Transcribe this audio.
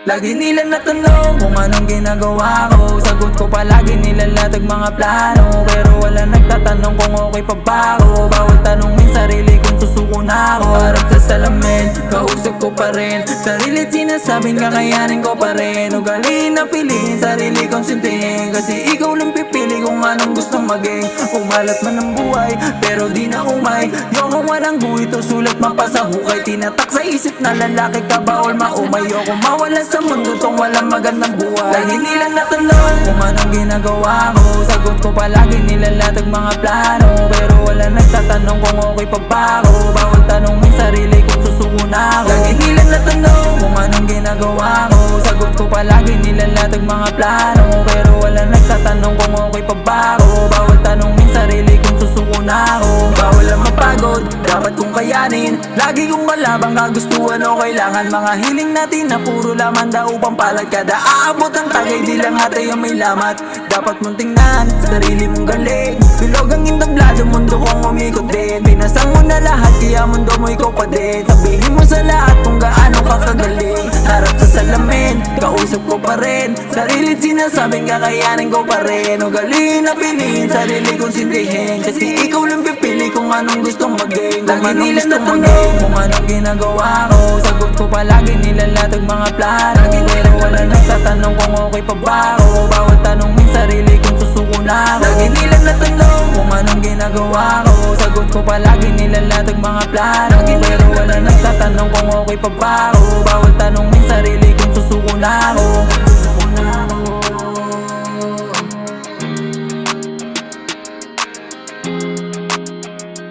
Lagi nila natanong kung anong ginagawa ko. Sagot ko palagi nilalatag mga plano, pero wala nagtatanong kung okay pa ba ako. Bawal tanongin sarili kung susuko na ako. Harap sa salamin, kausap ko pa rin sarili, sinasabing kakayanin ko pa rin. Ugali na piliin, sarili kong sintihin, kasi ikaw lang pipili kung anong gustong maging. Umalat man ang buhay, pero di na umay. Yoko walang guhit o sulat mapasahukay. Tinatak sa isip na lalaki ka ba or maumay. Yoko mawala sa mundo tong walang magandang buhay. Lagi nilang natanong kung anong ginagawa ko. Sagot ko palagi nilalatag mga plano, pero wala nagtatanong kung okay pa ba ako. Bawal tanongin sarili kung susuko na ako. Lagi nilang natanong kung anong ginagawa ko. Sagot ko palagi nilalatag mga plano, pero wala nagtatanong kung okay pa ba ako. Bawal tanongin sarili kung susuko na ako. Bawal ang mapagod, dapat kong kayanin. Lagi kong malabang kagustuhan o kailangan. Mga hiling natin na puro laman daw upang palad. Kada aabot ang tagay, di lang ate yung may lamat. Dapat mong tingnan, sarili mong galing. Bilog ang intablado, mundo kong umikot din. Pinasang mo na lahat, kaya mundo mo ikaw pa din. Sabihin mo sa lahat kung gaano ka kagaling. Harap sa salamin, kausap ko pa rin sarili, sinasabing kakayanin ko pa rin. Ugali na piliin, sarili kong sintihin, kasi ikaw lang pipili kung anong gustong maging. Lagi nila natanong kung anong ginagawa ko. Sagot ko palagi nilalatag mga plano, pero wala nagtatanong kung okay pa ba ako. Bawal tanongin sarili kung susuko na ako. Lagi nila natanong kung anong ginagawa ko. Sagot ko palagi nilalatag mga plano, pero wala nagtatanong kung okay pa ba ako. Bawal tanongin sarili kung susuko na ako.